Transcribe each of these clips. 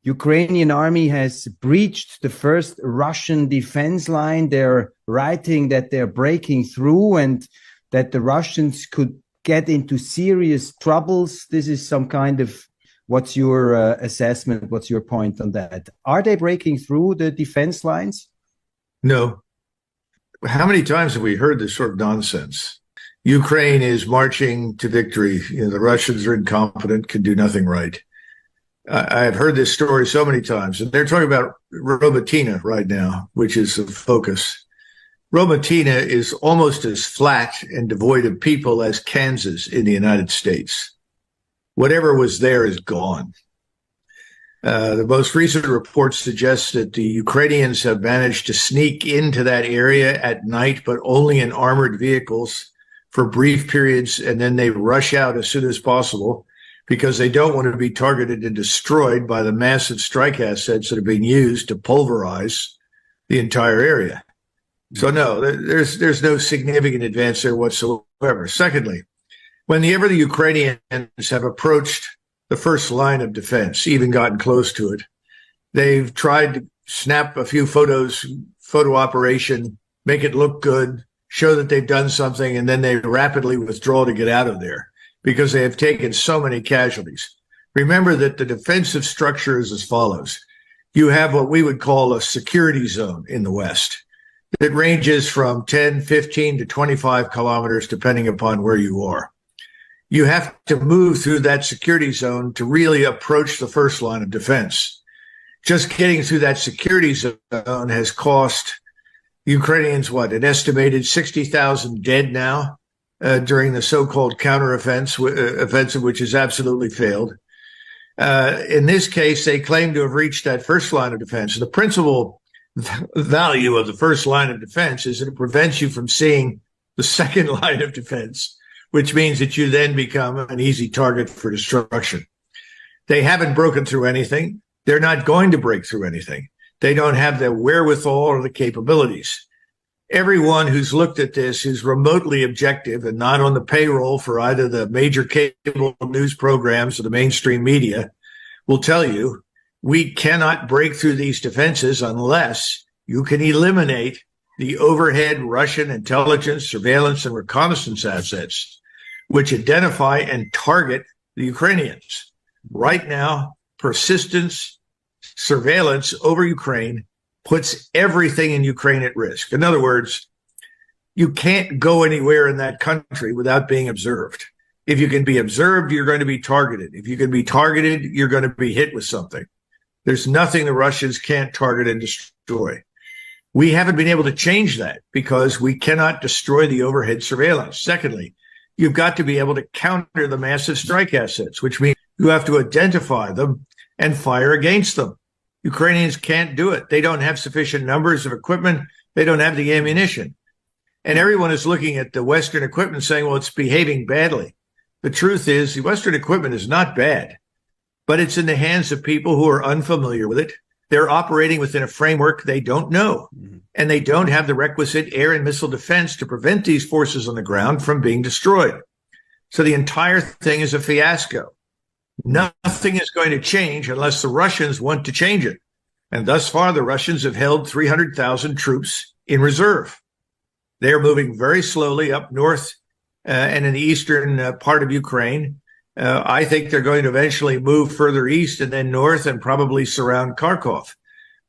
Ukrainian army has breached the first Russian defense line. They're writing that they're breaking through and that the Russians could get into serious troubles. This is some kind of, what's your assessment? What's your point on that? Are they breaking through the defense lines? No. How many times have we heard this sort of nonsense? Ukraine is marching to victory. The Russians are incompetent, can do nothing right. I've heard this story so many times, and they're talking about Robotyne right now, which is the focus. Robotyne is almost as flat and devoid of people as Kansas in the United States. Whatever was there is gone. The most recent reports suggest that the Ukrainians have managed to sneak into that area at night, but only in armored vehicles for brief periods, and then they rush out as soon as possible because they don't want to be targeted and destroyed by the massive strike assets that are being used to pulverize the entire area. So no, there's no significant advance there whatsoever. Secondly, whenever the Ukrainians have approached the first line of defense, even gotten close to it, they've tried to snap a few photos, photo operation, make it look good, show that they've done something, and then they rapidly withdraw to get out of there because they have taken so many casualties. Remember that the defensive structure is as follows. You have what we would call a security zone in the West that ranges from 10, 15 to 25 kilometers, depending upon where you are. You have to move through that security zone to really approach the first line of defense. Just getting through that security zone has cost Ukrainians, an estimated 60,000 dead now during the so-called offensive, which has absolutely failed. In this case, they claim to have reached that first line of defense. The principal value of the first line of defense is that it prevents you from seeing the second line of defense, which means that you then become an easy target for destruction. They haven't broken through anything. They're not going to break through anything. They don't have the wherewithal or the capabilities. Everyone who's looked at this who's remotely objective and not on the payroll for either the major cable news programs or the mainstream media will tell you we cannot break through these defenses unless you can eliminate the overhead Russian intelligence, surveillance, and reconnaissance assets, which identify and target the Ukrainians. Right now, persistence, surveillance over Ukraine puts everything in Ukraine at risk. In other words, you can't go anywhere in that country without being observed. If you can be observed, you're going to be targeted. If you can be targeted, you're going to be hit with something. There's nothing the Russians can't target and destroy. We haven't been able to change that because we cannot destroy the overhead surveillance. Secondly, you've got to be able to counter the massive strike assets, which means you have to identify them and fire against them. Ukrainians can't do it. They don't have sufficient numbers of equipment. They don't have the ammunition. And everyone is looking at the Western equipment saying, well, it's behaving badly. The truth is the Western equipment is not bad, but it's in the hands of people who are unfamiliar with it. They're operating within a framework they don't know, and they don't have the requisite air and missile defense to prevent these forces on the ground from being destroyed. So the entire thing is a fiasco. Nothing is going to change unless the Russians want to change it. And thus far, the Russians have held 300,000 troops in reserve. They're moving very slowly up north and in the eastern part of Ukraine. I think they're going to eventually move further east and then north and probably surround Kharkov.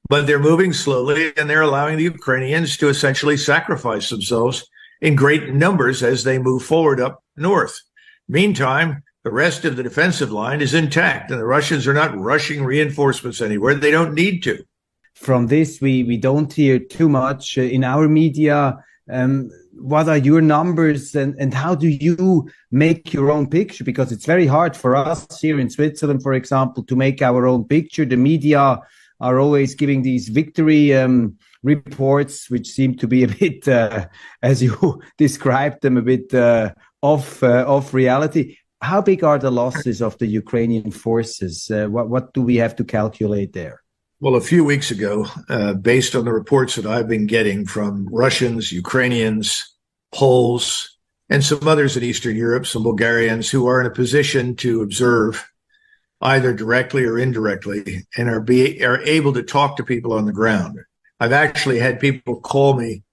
But they're moving slowly, and they're allowing the Ukrainians to essentially sacrifice themselves in great numbers as they move forward up north. Meantime, the rest of the defensive line is intact, and the Russians are not rushing reinforcements anywhere. They don't need to. From this, we don't hear too much in our media. What are your numbers and how do you make your own picture? Because it's very hard for us here in Switzerland, for example, to make our own picture. The media are always giving these victory reports, which seem to be a bit, as you described them, a bit off reality. How big are the losses of the Ukrainian forces? What do we have to calculate there? Well, a few weeks ago, based on the reports that I've been getting from Russians, Ukrainians, Poles, and some others in Eastern Europe, some Bulgarians who are in a position to observe, either directly or indirectly, and are able to talk to people on the ground. I've actually had people call me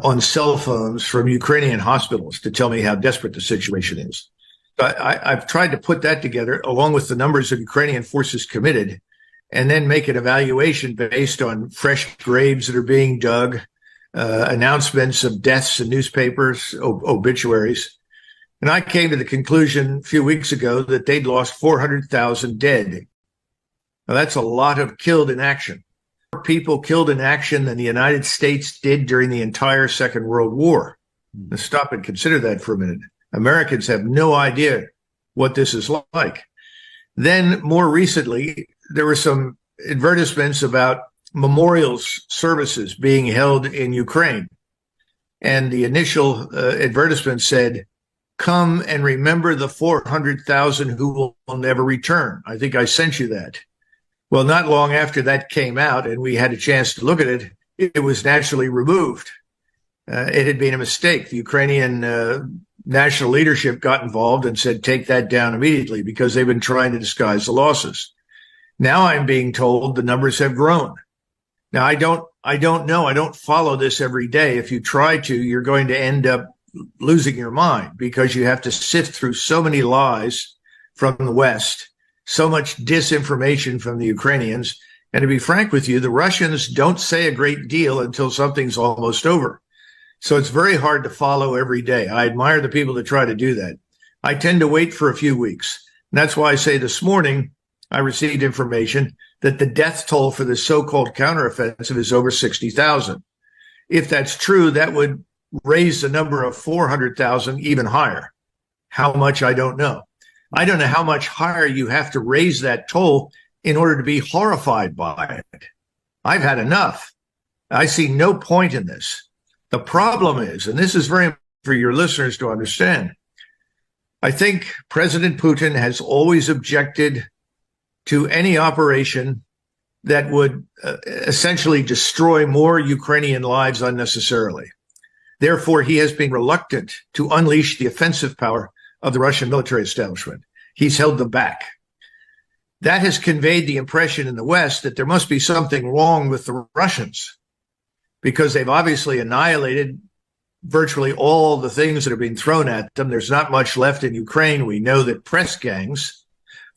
on cell phones from Ukrainian hospitals to tell me how desperate the situation is. I've tried to put that together along with the numbers of Ukrainian forces committed, and then make an evaluation based on fresh graves that are being dug, announcements of deaths in newspapers, obituaries. And I came to the conclusion a few weeks ago that they'd lost 400,000 dead. Now, that's a lot of killed in action. More people killed in action than the United States did during the entire Second World War. Now, stop and consider that for a minute. Americans have no idea what this is like. Then, more recently, there were some advertisements about memorials services being held in Ukraine. And the initial advertisement said, "Come and remember the 400,000 who will never return." I think I sent you that. Well, not long after that came out and we had a chance to look at it, it was naturally removed. It had been a mistake. The Ukrainian national leadership got involved and said, take that down immediately, because they've been trying to disguise the losses. Now I'm being told the numbers have grown. Now, I don't know. I don't follow this every day. If you try to, you're going to end up losing your mind, because you have to sift through so many lies from the West, so much disinformation from the Ukrainians. And to be frank with you, the Russians don't say a great deal until something's almost over. So it's very hard to follow every day. I admire the people that try to do that. I tend to wait for a few weeks. And that's why I say this morning, I received information that the death toll for the so-called counteroffensive is over 60,000. If that's true, that would raise the number of 400,000 even higher. How much, I don't know. I don't know how much higher you have to raise that toll in order to be horrified by it. I've had enough. I see no point in this. The problem is, and this is very important for your listeners to understand, I think President Putin has always objected to any operation that would essentially destroy more Ukrainian lives unnecessarily. Therefore, he has been reluctant to unleash the offensive power of the Russian military establishment. He's held them back. That has conveyed the impression in the West that there must be something wrong with the Russians, because they've obviously annihilated virtually all the things that are being thrown at them. There's not much left in Ukraine. We know that press gangs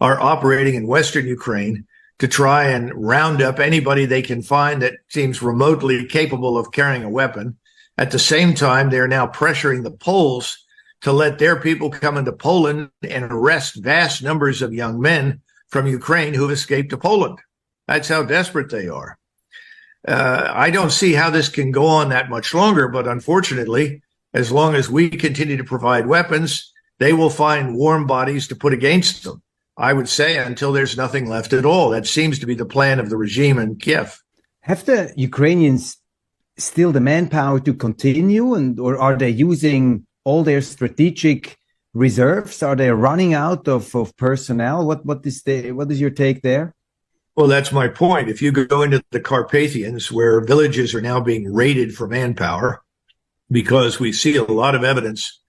are operating in Western Ukraine to try and round up anybody they can find that seems remotely capable of carrying a weapon. At the same time, they're now pressuring the Poles to let their people come into Poland and arrest vast numbers of young men from Ukraine who have escaped to Poland. That's how desperate they are. I don't see how this can go on that much longer, but unfortunately, as long as we continue to provide weapons, they will find warm bodies to put against them. I would say until there's nothing left at all. That seems to be the plan of the regime in Kiev. Have the Ukrainians still the manpower to continue, or are they using all their strategic reserves? Are they running out of personnel? What is your take there? Well, that's my point. If you go into the Carpathians, where villages are now being raided for manpower, because we see a lot of evidence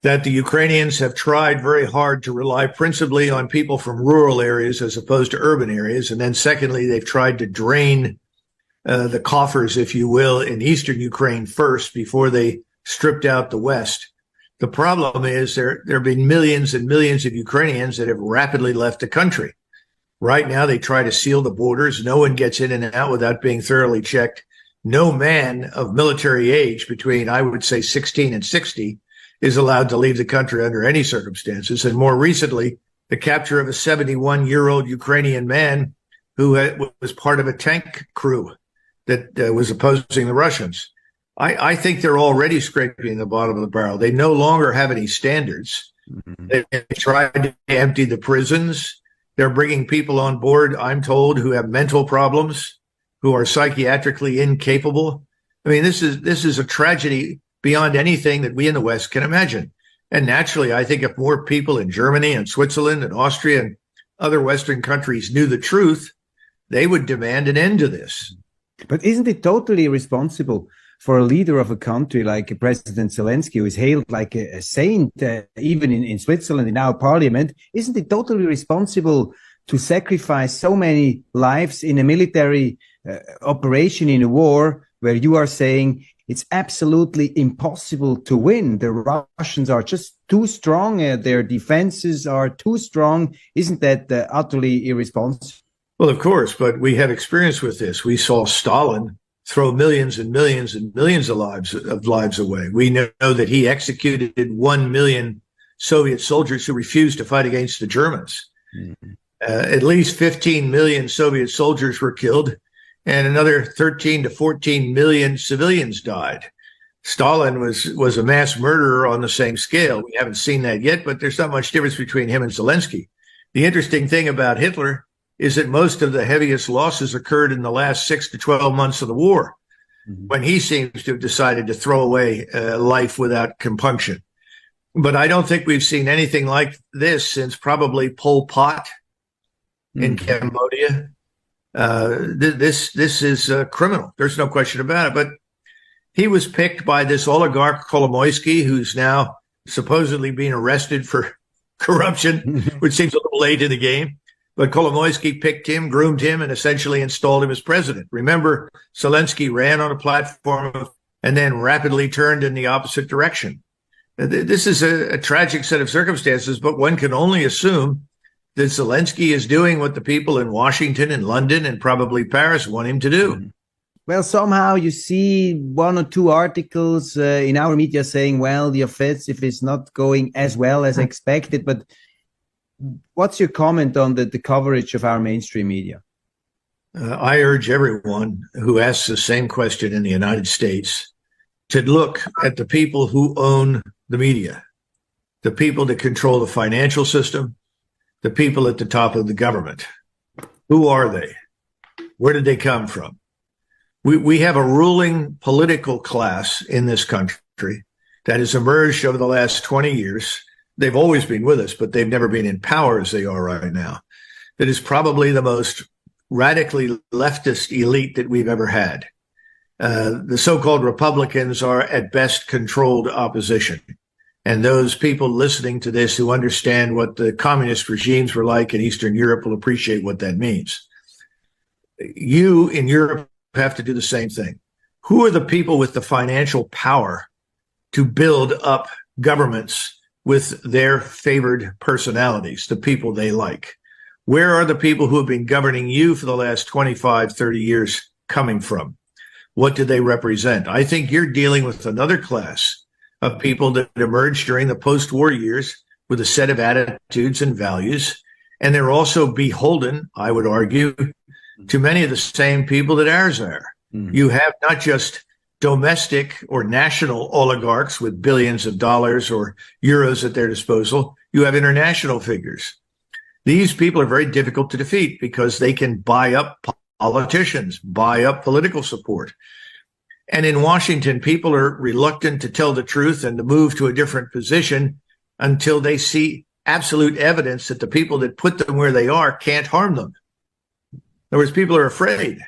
that the Ukrainians have tried very hard to rely principally on people from rural areas as opposed to urban areas. And then secondly, they've tried to drain the coffers, if you will, in eastern Ukraine first before they stripped out the West. The problem is there have been millions and millions of Ukrainians that have rapidly left the country. Right now, they try to seal the borders. No one gets in and out without being thoroughly checked. No man of military age between, I would say, 16 and 60 is allowed to leave the country under any circumstances. And more recently, the capture of a 71-year-old Ukrainian man who was part of a tank crew that was opposing the Russians. I think they're already scraping the bottom of the barrel. They no longer have any standards. Mm-hmm. They've tried to empty the prisons. They're bringing people on board, I'm told, who have mental problems, who are psychiatrically incapable. I mean, this is a tragedy beyond anything that we in the West can imagine. And naturally, I think if more people in Germany and Switzerland and Austria and other Western countries knew the truth, they would demand an end to this. But isn't it totally irresponsible for a leader of a country like President Zelensky, who is hailed like a saint, even in Switzerland, in our parliament, isn't it totally responsible to sacrifice so many lives in a military operation in a war where you are saying it's absolutely impossible to win? The Russians are just too strong. Their defenses are too strong. Isn't that utterly irresponsible? Well, of course, but we have experience with this. We saw Stalin throw millions and millions and millions of lives away. We know that he executed 1 million Soviet soldiers who refused to fight against the Germans. Mm-hmm. At least 15 million Soviet soldiers were killed, and another 13 to 14 million civilians died. Stalin was a mass murderer on the same scale. We haven't seen that yet, but there's not much difference between him and Zelensky. The interesting thing about Hitler is that most of the heaviest losses occurred in the last 6 to 12 months of the war, when he seems to have decided to throw away life without compunction. But I don't think we've seen anything like this since probably Pol Pot in Cambodia. This is criminal. There's no question about it. But he was picked by this oligarch Kolomoisky, who's now supposedly being arrested for corruption, which seems a little late in the game. But Kolomoisky picked him, groomed him, and essentially installed him as president. Remember, Zelensky ran on a platform and then rapidly turned in the opposite direction. This is a tragic set of circumstances, but one can only assume that Zelensky is doing what the people in Washington and London and probably Paris want him to do. Well, somehow you see one or two articles in our media saying, well, the offensive is not going as well as expected. But what's your comment on the coverage of our mainstream media? I urge everyone who asks the same question in the United States to look at the people who own the media, the people that control the financial system, the people at the top of the government. Who are they? Where did they come from? We have a ruling political class in this country that has emerged over the last 20 years. They've always been with us, but they've never been in power as they are right now. That is probably the most radically leftist elite that we've ever had. The so-called Republicans are at best controlled opposition. And those people listening to this who understand what the communist regimes were like in Eastern Europe will appreciate what that means. You in Europe have to do the same thing. Who are the people with the financial power to build up governments with their favored personalities, the people they like? Where are the people who have been governing you for the last 25, 30 years coming from? What do they represent? I think you're dealing with another class of people that emerged during the post-war years with a set of attitudes and values. And they're also beholden, I would argue, to many of the same people that ours are. You have not just domestic or national oligarchs with billions of dollars or euros at their disposal. You have international figures. These people are very difficult to defeat because they can buy up politicians, buy up political support. And in Washington, people are reluctant to tell the truth and to move to a different position until they see absolute evidence that the people that put them where they are can't harm them. In other words, people are afraid.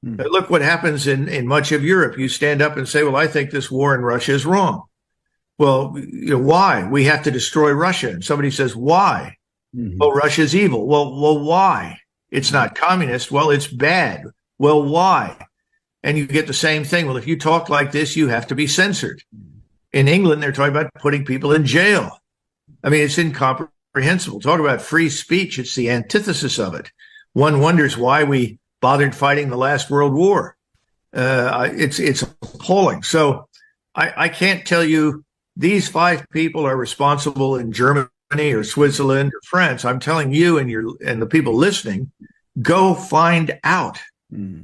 Look what happens in much of Europe. You stand up and say, well, I think this war in Russia is wrong. Well, why? We have to destroy Russia. And somebody says, why? Well, Russia's evil. Well, why? It's not communist. Well, it's bad. Well, why? And you get the same thing. Well, if you talk like this, you have to be censored. In England, they're talking about putting people in jail. I mean, it's incomprehensible. Talk about free speech. It's the antithesis of it. One wonders why we bothered fighting the last World War. It's appalling. So I can't tell you these 5 people are responsible in Germany or Switzerland or France. I'm telling you and the people listening, go find out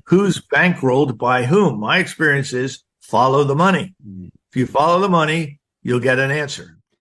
who's bankrolled by whom. My experience is follow the money. If you follow the money, you'll get an answer.